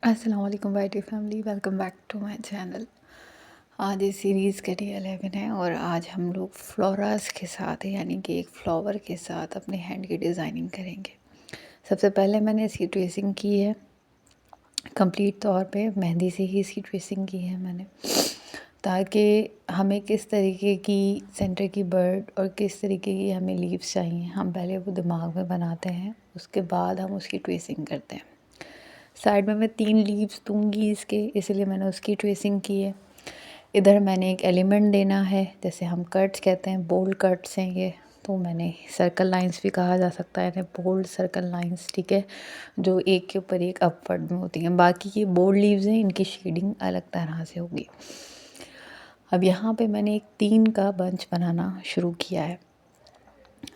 अस्सलाम वालेकुम my dear family, welcome back to my channel. आज इस सीरीज़ का डे 11 है और आज हम लोग फ्लोरास के साथ यानी कि एक फ्लावर के साथ अपने हैंड की डिज़ाइनिंग करेंगे। सबसे पहले मैंने इसकी ट्रेसिंग की है कंप्लीट तौर पे, मेहंदी से ही इसकी ट्रेसिंग की है मैंने, ताकि हमें किस तरीके की सेंटर की बर्ड और किस तरीके की हमें लीव्स चाहिए हम पहले वो दिमाग में बनाते हैं, उसके बाद हम उसकी ट्रेसिंग करते हैं। साइड में मैं 3 लीव्स दूंगी इसके, इसलिए मैंने उसकी ट्रेसिंग की है। इधर मैंने एक एलिमेंट देना है, जैसे हम कट्स कहते हैं, बोल्ड कट्स हैं ये, तो मैंने सर्कल लाइंस भी कहा जा सकता है, बोल्ड सर्कल लाइंस, ठीक है, जो एक के ऊपर एक अपवर्ड में होती हैं। बाकी ये बोल्ड लीव्स हैं, इनकी शेडिंग अलग तरह से होगी। अब यहाँ पे मैंने एक 3 का बंच बनाना शुरू किया है।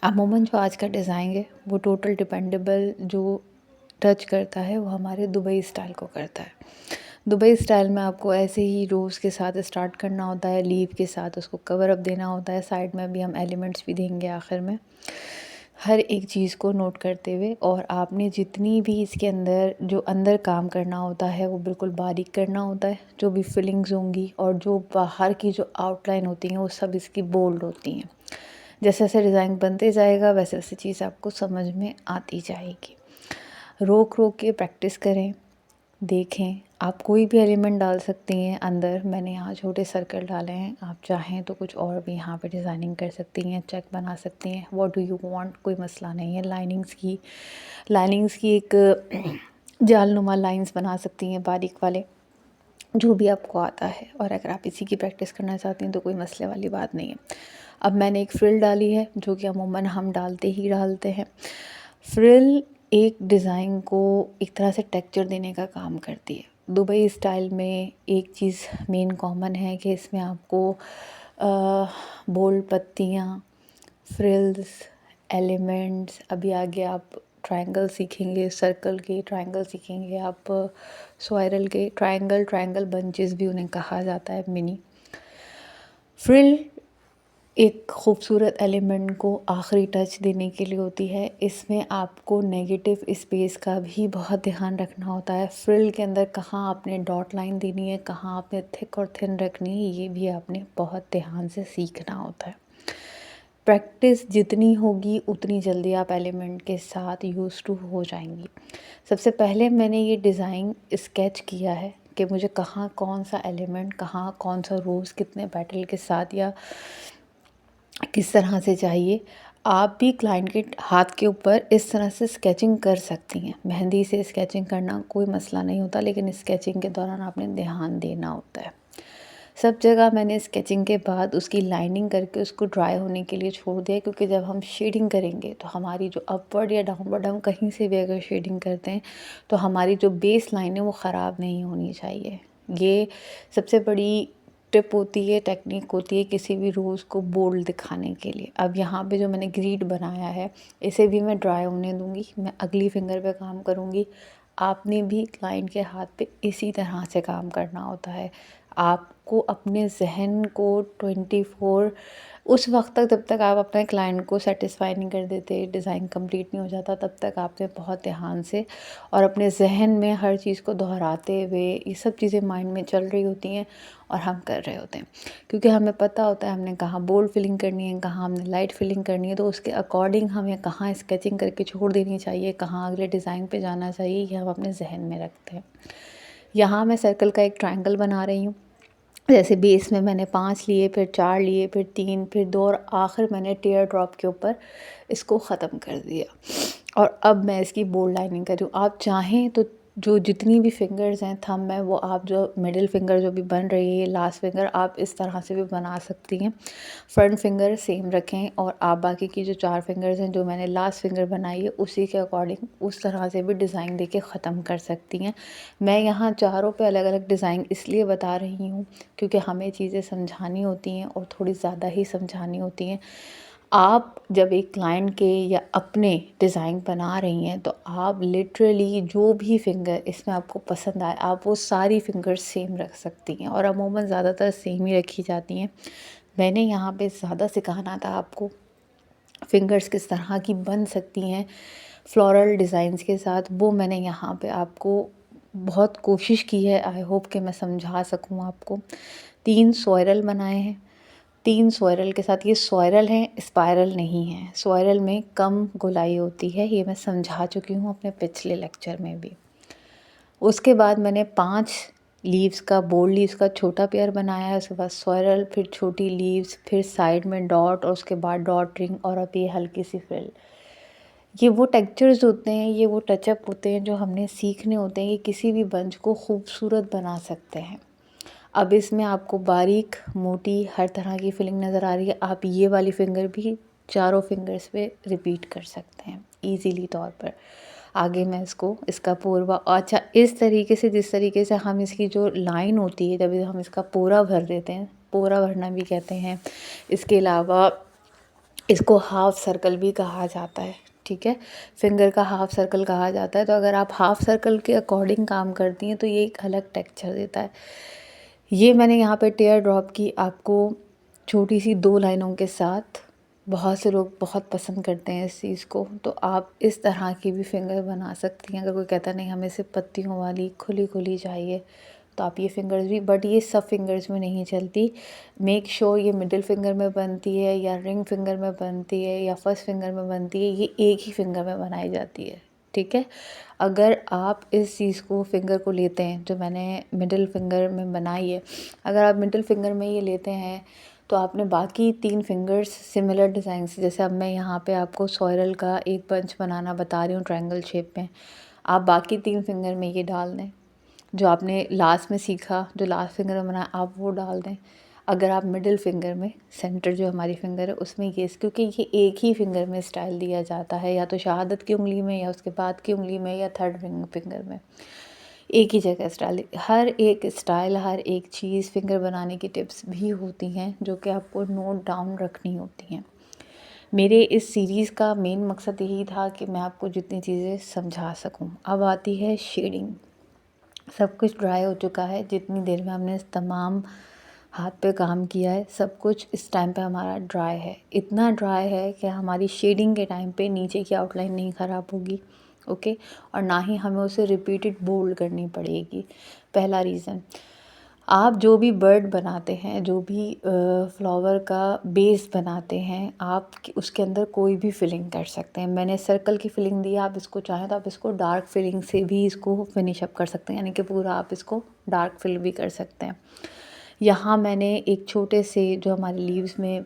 अमूमन जो आज का डिज़ाइन है वो टोटल डिपेंडेबल जो टच करता है वो हमारे दुबई स्टाइल को करता है। दुबई स्टाइल में आपको ऐसे ही रोज़ के साथ स्टार्ट करना होता है, लीव के साथ उसको कवर अप देना होता है, साइड में भी हम एलिमेंट्स भी देंगे आखिर में, हर एक चीज़ को नोट करते हुए। और आपने जितनी भी इसके अंदर जो अंदर काम करना होता है वो बिल्कुल बारीक करना होता है, जो भी फिलिंग्स होंगी और जो बाहर की जो आउटलाइन होती हैं वो सब इसकी बोल्ड होती हैं। जैसे जैसे डिज़ाइन बनते जाएगा वैसे वैसे चीज़ आपको समझ में आती जाएगी। रोक रोक के प्रैक्टिस करें, देखें। आप कोई भी एलिमेंट डाल सकती हैं अंदर, मैंने यहाँ छोटे सर्कल डाले हैं, आप चाहें तो कुछ और भी यहाँ पे डिज़ाइनिंग कर सकती हैं, चेक बना सकती हैं, व्हाट डू यू वांट, कोई मसला नहीं है। लाइनिंग्स की एक जालनुमा लाइंस बना सकती हैं, बारीक वाले, जो भी आपको आता है। और अगर आप इसी की प्रैक्टिस करना चाहती हैं तो कोई मसले वाली बात नहीं है। अब मैंने एक फ्रिल डाली है, जो कि अमूमन हम डालते हैं। फ्रिल एक डिज़ाइन को एक तरह से टेक्सचर देने का काम करती है। दुबई स्टाइल में एक चीज़ मेन कॉमन है कि इसमें आपको बोल्ड पत्तियाँ, फ्रिल्स, एलिमेंट्स, अभी आगे आप ट्रायंगल सीखेंगे, सर्कल के ट्रायंगल सीखेंगे आप, स्पाइरल के ट्रायंगल बंचेस भी उन्हें कहा जाता है, मिनी फ्रिल एक खूबसूरत एलिमेंट को आखिरी टच देने के लिए होती है। इसमें आपको नेगेटिव स्पेस का भी बहुत ध्यान रखना होता है। फ्रिल के अंदर कहाँ आपने डॉट लाइन देनी है, कहाँ आपने थिक और थिन रखनी है, ये भी आपने बहुत ध्यान से सीखना होता है। प्रैक्टिस जितनी होगी उतनी जल्दी आप एलिमेंट के साथ यूज़ टू हो जाएंगी। सबसे पहले मैंने ये डिज़ाइन स्केच किया है कि मुझे कहाँ कौन सा एलिमेंट, कहाँ कौन सा रोज़ कितने पेटल के साथ या किस तरह से चाहिए। आप भी क्लाइंट के हाथ के ऊपर इस तरह से स्केचिंग कर सकती हैं। मेहंदी से स्केचिंग करना कोई मसला नहीं होता, लेकिन स्केचिंग के दौरान आपने ध्यान देना होता है। सब जगह मैंने स्केचिंग के बाद उसकी लाइनिंग करके उसको ड्राई होने के लिए छोड़ दिया, क्योंकि जब हम शेडिंग करेंगे तो हमारी जो अपवर्ड या डाउनवर्ड, हम कहीं से भी अगर शेडिंग करते हैं तो हमारी जो बेस लाइन है वो ख़राब नहीं होनी चाहिए। ये सबसे बड़ी टिप होती है, टेक्निक होती है किसी भी रोज़ को बोल्ड दिखाने के लिए। अब यहाँ पे जो मैंने ग्रीड बनाया है इसे भी मैं ड्राई होने दूँगी, मैं अगली फिंगर पे काम करूँगी। आपने भी क्लाइंट के हाथ पे इसी तरह से काम करना होता है। आपको अपने जहन को 24 उस वक्त तक, जब तक आप अपने क्लाइंट को सेटिस्फाई नहीं कर देते, डिज़ाइन कंप्लीट नहीं हो जाता, तब तक आपने बहुत ध्यान से और अपने जहन में हर चीज़ को दोहराते हुए, ये सब चीज़ें माइंड में चल रही होती हैं और हम कर रहे होते हैं, क्योंकि हमें पता होता है हमने कहाँ बोल्ड फिलिंग करनी है, कहाँ हमने लाइट फिलिंग करनी है, तो उसके अकॉर्डिंग हमें कहाँ स्केचिंग करके छोड़ देनी चाहिए, कहाँ अगले डिज़ाइन पे जाना चाहिए, ये हम अपने जहन में रखते हैं। यहाँ मैं सर्कल का एक ट्रायंगल बना रही हूँ। जैसे बेस में मैंने 5 लिए, फिर 4 लिए, फिर 3, फिर 2 और आखिर मैंने टीयर ड्रॉप के ऊपर इसको ख़त्म कर दिया। और अब मैं इसकी बोल्ड लाइनिंग कर रही हूँ। आप चाहें तो जो जितनी भी फिंगर्स हैं थंब में, वो आप जो मिडिल फिंगर जो भी बन रही है, लास्ट फिंगर, आप इस तरह से भी बना सकती हैं। फ्रंट फिंगर सेम रखें और आप बाकी की जो 4 फिंगर्स हैं, जो मैंने लास्ट फिंगर बनाई है, उसी के अकॉर्डिंग उस तरह से भी डिज़ाइन देके ख़त्म कर सकती हैं। मैं यहाँ चारों पे अलग अलग डिज़ाइन इसलिए बता रही हूँ क्योंकि हमें चीज़ें समझानी होती हैं और थोड़ी ज़्यादा ही समझानी होती हैं। आप जब एक क्लाइंट के या अपने डिज़ाइन बना रही हैं तो आप लिटरली जो भी फिंगर इसमें आपको पसंद आए, आप वो सारी फिंगर सेम रख सकती हैं, और अमूमन ज़्यादातर सेम ही रखी जाती हैं। मैंने यहाँ पे ज़्यादा सिखाना था आपको फिंगर्स किस तरह की बन सकती हैं फ्लोरल डिज़ाइंस के साथ, वो मैंने यहाँ पे आपको बहुत कोशिश की है, आई होप कि मैं समझा सकूँ आपको। 3 स्वरल बनाए हैं। 3 स्वरल के साथ, ये स्वरल हैं, स्पाइरल नहीं है। स्वरल में कम गोलाई होती है, ये मैं समझा चुकी हूँ अपने पिछले लेक्चर में भी। उसके बाद मैंने 5 लीव्स का, बोल्ड लीव्स का छोटा पेयर बनाया है। उसके बाद स्वरल, फिर छोटी लीव्स, फिर साइड में डॉट और उसके बाद डॉट रिंग और अब ये हल्की सी फ्रिल। ये वो टेक्सचर्स होते हैं, ये वो टचअप होते हैं जो हमने सीखने होते हैं, ये किसी भी बंच को खूबसूरत बना सकते हैं। अब इसमें आपको बारीक, मोटी, हर तरह की फिलिंग नज़र आ रही है। आप ये वाली फिंगर भी चारों फिंगर्स पे रिपीट कर सकते हैं ईज़िली तौर पर। आगे मैं इसका पोरवा, अच्छा इस तरीके से, जिस तरीके से हम इसकी जो लाइन होती है, जब हम इसका पोरा भर देते हैं, पोरा भरना भी कहते हैं। इसके अलावा इसको हाफ सर्कल भी कहा जाता है, ठीक है। फिंगर का हाफ सर्कल कहा जाता है। तो अगर आप हाफ सर्कल के अकॉर्डिंग काम करती हैं तो ये एक अलग टेक्सचर देता है। ये मैंने यहाँ पे टेयर ड्रॉप की आपको छोटी सी 2 लाइनों के साथ। बहुत से लोग बहुत पसंद करते हैं इस चीज़ को, तो आप इस तरह की भी फिंगर बना सकती हैं। अगर कोई कहता नहीं हमें सिर्फ पत्तियों वाली खुली खुली चाहिए, तो आप ये फिंगर्स भी, बट ये सब फिंगर्स में नहीं चलती। मेक श्योर ये मिडिल फिंगर में बनती है या रिंग फिंगर में बनती है या फर्स्ट फिंगर में बनती है, ये एक ही फिंगर में बनाई जाती है, ठीक है। अगर आप इस चीज़ को, फिंगर को लेते हैं जो मैंने मिडिल फिंगर में बनाई है, अगर आप मिडिल फिंगर में ये लेते हैं तो आपने बाकी 3 फिंगर्स सिमिलर डिज़ाइन से, जैसे अब मैं यहाँ पे आपको सॉयरल का एक बंच बनाना बता रही हूँ ट्रायंगल शेप में, आप बाकी 3 फिंगर में ये डाल दें। जो आपने लास्ट में सीखा, जो लास्ट फिंगर में बनाया, आप वो डाल दें। अगर आप मिडिल फिंगर में, सेंटर जो हमारी फिंगर है उसमें ये, क्योंकि ये एक ही फिंगर में स्टाइल दिया जाता है, या तो शहादत की उंगली में या उसके बाद की उंगली में या थर्ड रिंग फिंगर में, एक ही जगह स्टाइल। हर एक स्टाइल, हर एक चीज़, फिंगर बनाने की टिप्स भी होती हैं जो कि आपको नोट डाउन रखनी होती हैं। मेरे इस सीरीज़ का मेन मकसद यही था कि मैं आपको जितनी चीज़ें समझा सकूं। अब आती है शेडिंग। सब कुछ ड्राई हो चुका है, जितनी देर में हमने इस तमाम हाथ पे काम किया है, सब कुछ इस टाइम पे हमारा ड्राई है। इतना ड्राई है कि हमारी शेडिंग के टाइम पे नीचे की आउटलाइन नहीं ख़राब होगी, ओके, और ना ही हमें उसे रिपीटेड बोल्ड करनी पड़ेगी। पहला रीज़न, आप जो भी बर्ड बनाते हैं, जो भी फ्लावर का बेस बनाते हैं, आप उसके अंदर कोई भी फिलिंग कर सकते हैं। मैंने सर्कल की फिलिंग दी है, आप इसको चाहें तो आप इसको डार्क फिलिंग से भी इसको फिनिश अप कर सकते हैं, यानी कि पूरा आप इसको डार्क फिल भी कर सकते हैं। यहाँ मैंने एक छोटे से, जो हमारे लीव्स में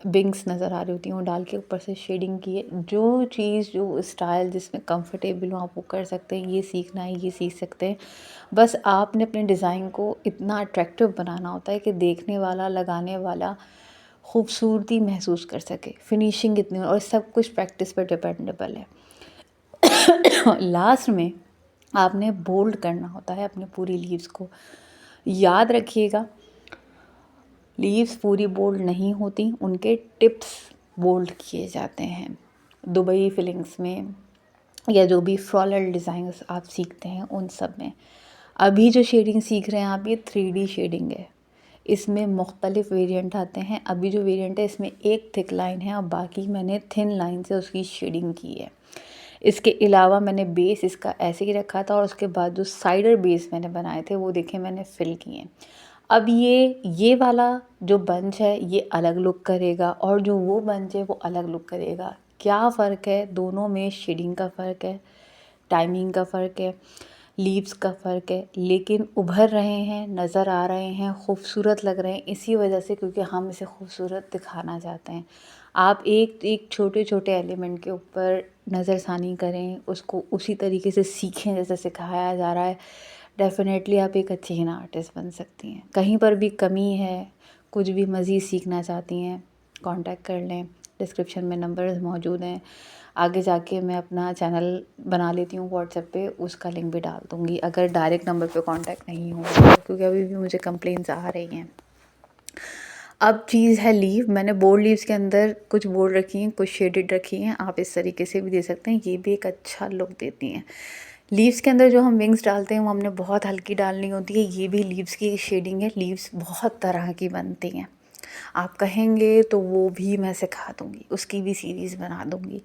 विंग्स नज़र आ रही होती हैं, वो डाल के ऊपर से शेडिंग की है। जो चीज़, जो स्टाइल जिसमें कंफर्टेबल हो आप वो कर सकते हैं। ये सीखना है, ये सीख सकते हैं। बस आपने अपने डिज़ाइन को इतना अट्रैक्टिव बनाना होता है कि देखने वाला, लगाने वाला खूबसूरती महसूस कर सके। फिनिशिंग इतनी, और सब कुछ प्रैक्टिस पर डिपेंडेबल है। लास्ट में आपने बोल्ड करना होता है अपनी पूरी लीव्स को। याद रखिएगा, लीव्स पूरी बोल्ड नहीं होती, उनके टिप्स बोल्ड किए जाते हैं। दुबई फिलिंग्स में या जो भी फ्लोरल डिज़ाइंस आप सीखते हैं उन सब में। अभी जो शेडिंग सीख रहे हैं आप, ये 3D शेडिंग है। इसमें मुख्तलिफ वेरिएंट आते हैं। अभी जो वेरिएंट है इसमें एक थिक लाइन है और बाकी मैंने थिन लाइन से उसकी शेडिंग की है। इसके अलावा मैंने बेस इसका ऐसे ही रखा था, और उसके बाद जो साइडर बेस मैंने बनाए थे वो देखें मैंने फिल किए। अब ये वाला जो बंच है ये अलग लुक करेगा, और जो वो बंच है वो अलग लुक करेगा। क्या फ़र्क है दोनों में? शेडिंग का फ़र्क है, टाइमिंग का फ़र्क है, लीव्स का फ़र्क है, लेकिन उभर रहे हैं, नज़र आ रहे हैं, खूबसूरत लग रहे हैं, इसी वजह से क्योंकि हम इसे खूबसूरत दिखाना चाहते हैं। आप एक एक छोटे छोटे एलिमेंट के ऊपर नज़रसानी करें, उसको उसी तरीके से सीखें जैसे सिखाया जा रहा है। डेफ़िनेटली आप एक अच्छी हिना आर्टिस्ट बन सकती हैं। कहीं पर भी कमी है, कुछ भी मज़ीद सीखना चाहती हैं, कांटेक्ट कर लें। डिस्क्रिप्शन में नंबर्स मौजूद हैं। आगे जाके मैं अपना चैनल बना लेती हूँ व्हाट्सएप पे, उसका लिंक भी डाल दूँगी अगर डायरेक्ट नंबर पे कांटेक्ट नहीं होगा, क्योंकि अभी भी मुझे कंप्लेंट्स आ रही हैं। अब चीज़ है लीव। मैंने बोल्ड लीव्स के अंदर कुछ बोल्ड रखी हैं, कुछ शेडेड रखी हैं। आप इस तरीके से भी दे सकते हैं, ये भी एक अच्छा लुक देती हैं। लीव्स के अंदर जो हम विंग्स डालते हैं वो हमने बहुत हल्की डालनी होती है। ये भी लीव्स की शेडिंग है। लीव्स बहुत तरह की बनती हैं, आप कहेंगे तो वो भी मैं सिखा दूँगी, उसकी भी सीरीज़ बना दूँगी।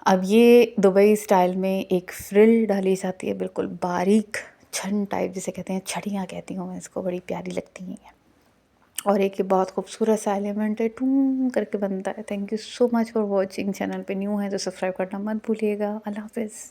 अब ये दुबई स्टाइल में एक फ्रिल डाली जाती है, बिल्कुल बारीक छन टाइप जिसे कहते हैं, छड़ियाँ कहती हूँ मैं इसको, बड़ी प्यारी लगती हैं। और एक ये बहुत खूबसूरत सा एलिमेंट है, टूं करके बनता है। Thank you so much for watching. Channel पे न्यू है तो सब्सक्राइब करना मत भूलिएगा। अल्लाह हाफ़िज़।